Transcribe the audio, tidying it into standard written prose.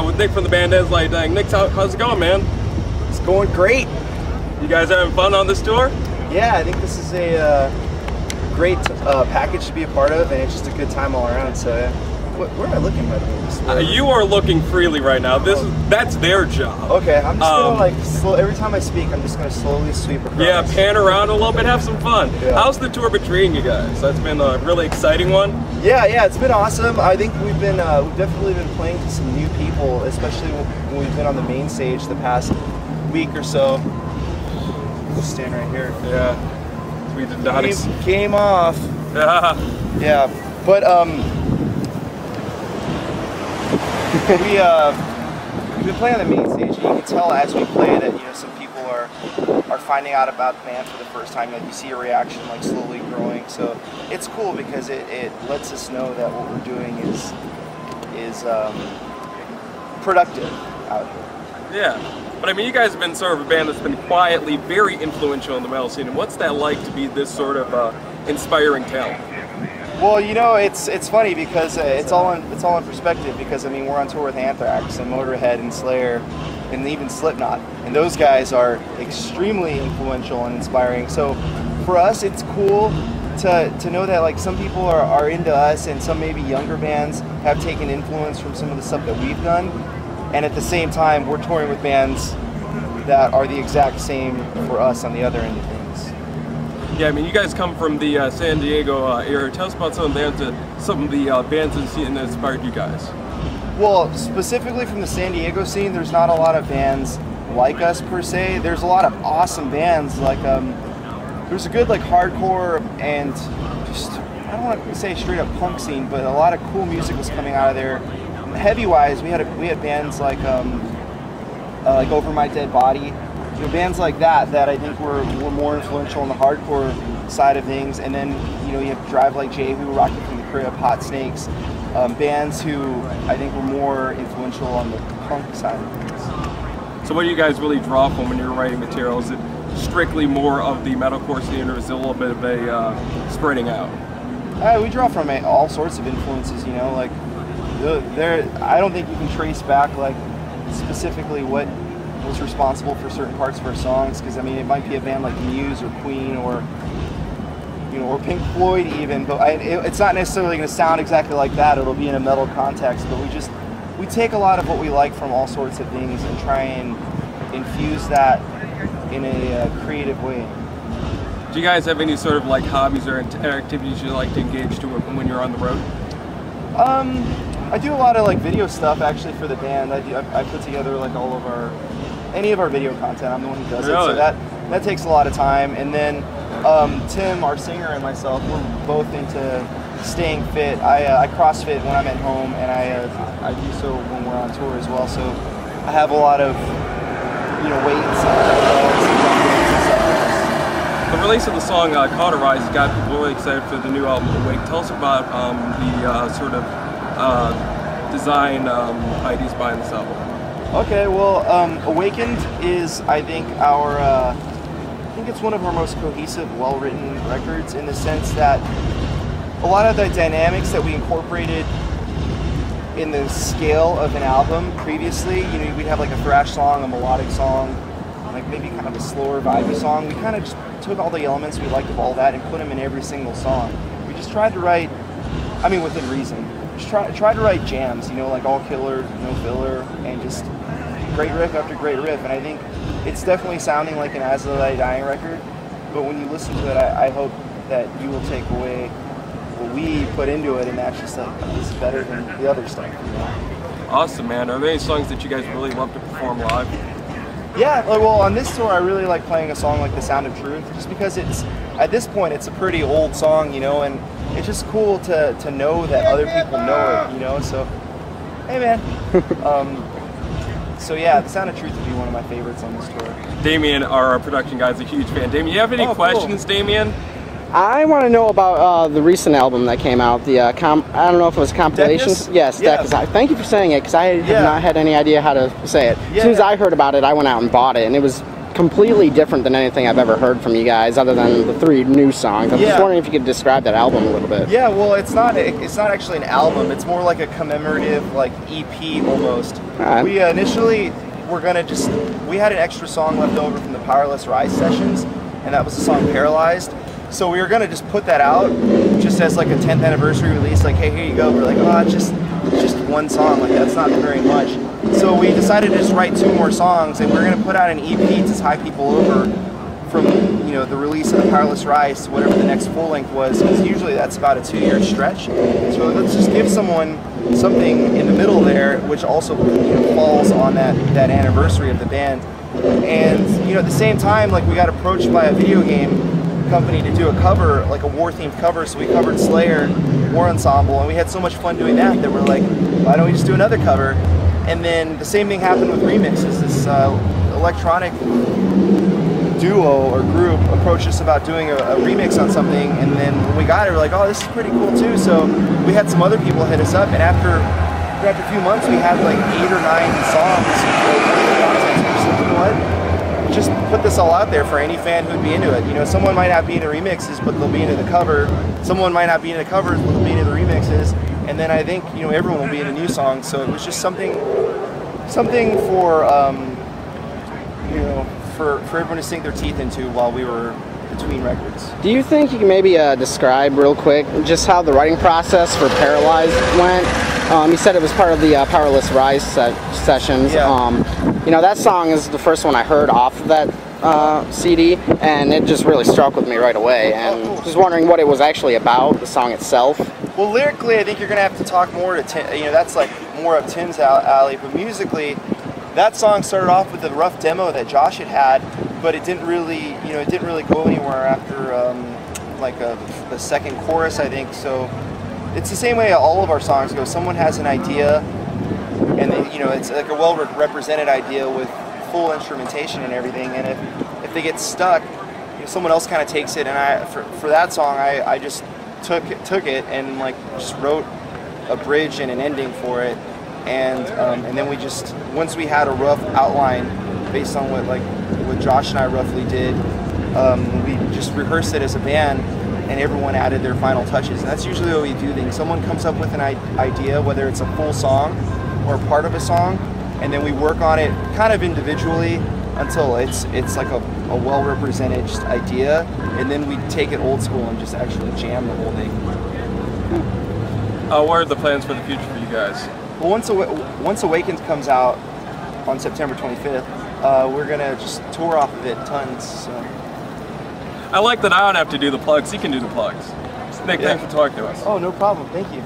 with Nick from the band is like, Nick, how's it going, man? It's going great. You guys having fun on this tour? Yeah, I think this is a great package to be a part of, and it's just a good time all around. So, yeah. Where am I looking, by the way? You are looking freely right now. That's their job. Okay, I'm just gonna every time I speak, I'm just gonna slowly sweep across. Yeah, pan around a little bit, have some fun. Yeah. How's the tour been treating you guys? That's been a really exciting one. Yeah, it's been awesome. I think we've definitely been playing to some new people, especially when we've been on the main stage the past week or so. We'll stand right here. Yeah, we did not. Game off. Yeah, but we've been playing on the main stage, and you can tell as we play that some people are finding out about the band for the first time. Like you see a reaction like slowly growing, so it's cool because it lets us know that what we're doing is productive out here. Yeah, but I mean, you guys have been sort of a band that's been quietly very influential in the metal scene. And what's that like to be this sort of inspiring talent? Well, it's funny because it's all in perspective. Because I mean, we're on tour with Anthrax and Motorhead and Slayer, and even Slipknot, and those guys are extremely influential and inspiring. So for us, it's cool to know that like some people are into us, and some maybe younger bands have taken influence from some of the stuff that we've done, and at the same time, we're touring with bands that are the exact same for us on the other end of things. Yeah, I mean, you guys come from the San Diego area. Tell us about some of the bands that inspired you guys. Well, specifically from the San Diego scene, there's not a lot of bands like us per se. There's a lot of awesome bands. Like there's a good like hardcore and just I don't want to say straight up punk scene, but a lot of cool music was coming out of there. Heavy wise, we had bands like Over My Dead Body. Bands like that I think were more influential on the hardcore side of things, and then you have Drive Like Jehu, Rocket from the Crib, Hot Snakes, bands who I think were more influential on the punk side of things. So what do you guys really draw from when you're writing material? Is it strictly more of the metalcore scene, or is it a little bit of a spreading out? We draw from all sorts of influences. Like I don't think you can trace back like specifically what was responsible for certain parts of our songs, because I mean it might be a band like Muse or Queen or or Pink Floyd even, but it's not necessarily going to sound exactly like that. It'll be in a metal context, but we take a lot of what we like from all sorts of things and try and infuse that in a creative way. Do you guys have any sort of like hobbies or activities you like to engage to when you're on the road? I do a lot of like video stuff actually for the band. I put together like any of our video content. I'm the one who does it, so that takes a lot of time. And then Tim, our singer, and myself, we're both into staying fit. I CrossFit when I'm at home, and I do so when we're on tour as well. So I have a lot of weights and stuff. The release of the song Paralyzed got people really excited for the new album Awake. Tell us about the sort of design ideas behind this album. Okay, well, Awakened is, I think, it's one of our most cohesive, well-written records in the sense that a lot of the dynamics that we incorporated in the scale of an album previously, we'd have like a thrash song, a melodic song, like maybe kind of a slower, vibey song. We kind of just took all the elements we liked of all that and put them in every single song. We just tried to write, I mean, within reason, just try to write jams, like all killer, no filler, and just great riff after great riff. And I think it's definitely sounding like an As I Lie Dying record, but when you listen to it, I hope that you will take away what we put into it, and that's just like, this is better than the other stuff. Awesome, man. Are there any songs that you guys really love to perform live? Yeah, well, on this tour, I really like playing a song like The Sound of Truth, just because at this point, it's a pretty old song, and it's just cool to know that other people know it, so, hey, man. So yeah, The Sound of Truth would be one of my favorites on this tour. Damien, our production guy, is a huge fan. Damien, you have any questions, cool. Damien? I want to know about the recent album that came out, the I don't know if it was Compilation. Yes, yeah. Thank you for saying it, because I have not had any idea how to say it. As soon as I heard about it, I went out and bought it, and it was completely different than anything I've ever heard from you guys, other than the 3 new songs. I'm just wondering if you could describe that album a little bit. Yeah, well, it's not actually an album. It's more like a commemorative, like EP almost. Right. We initially were gonna we had an extra song left over from the Paralyzed sessions, and that was the song Paralyzed. So we were gonna just put that out just as like a 10th anniversary release, like, hey, here you go. We're like, oh, just one song, like that's not very much. So we decided to just write 2 more songs, and we're gonna put out an EP to tie people over from, you know, the release of the Paralyzed, whatever the next full length was, because usually that's about a 2-year stretch. So let's just give someone something in the middle there, which also, you know, falls on that anniversary of the band. And, you know, at the same time, like, we got approached by a video game company to do a cover, like a war-themed cover, so we covered Slayer, War Ensemble, and we had so much fun doing that we're like, why don't we just do another cover? And then the same thing happened with remixes. This electronic duo or group approached us about doing a remix on something, and then when we got it, we're like, oh, this is pretty cool too. So we had some other people hit us up, and after a few months, we had like 8 or 9 songs. You know what? Just put this all out there for any fan who'd be into it. You know, someone might not be into remixes, but they'll be into the cover. Someone might not be into covers, but they'll be into the remixes. And then I think, you know, everyone will be into new songs. So it was just something for, you know, for everyone to sink their teeth into while we were between records. Do you think you can maybe describe real quick just how the writing process for Paralyzed went? You said it was part of the Paralyzed sessions. Yeah. You know, that song is the first one I heard off of that CD, and it just really struck with me right away. And just wondering what it was actually about, the song itself. Well, lyrically, I think you're going to have to talk more to Tim. You know, that's like more up Tim's alley. But musically, that song started off with a rough demo that Josh had, but it didn't really, you know, go anywhere after like the second chorus, I think. So it's the same way all of our songs go. Someone has an idea, and they, you know, it's like a well-represented idea with full instrumentation and everything. And if they get stuck, you know, someone else kind of takes it. And for that song, I just took it and like just wrote a bridge and an ending for it. And then we just, once we had a rough outline based on what Josh and I roughly did, we just rehearsed it as a band, and everyone added their final touches. And that's usually the way we do things. Someone comes up with an idea, whether it's a full song or part of a song, and then we work on it kind of individually until it's like a well-represented idea, and then we take it old school and just actually jam the whole thing. What are the plans for the future for you guys? Well, once Awakened comes out on September 25th, we're gonna just tour off of it tons. So. I like that I don't have to do the plugs. He can do the plugs. Nick, thanks for talking to us. Oh, no problem. Thank you.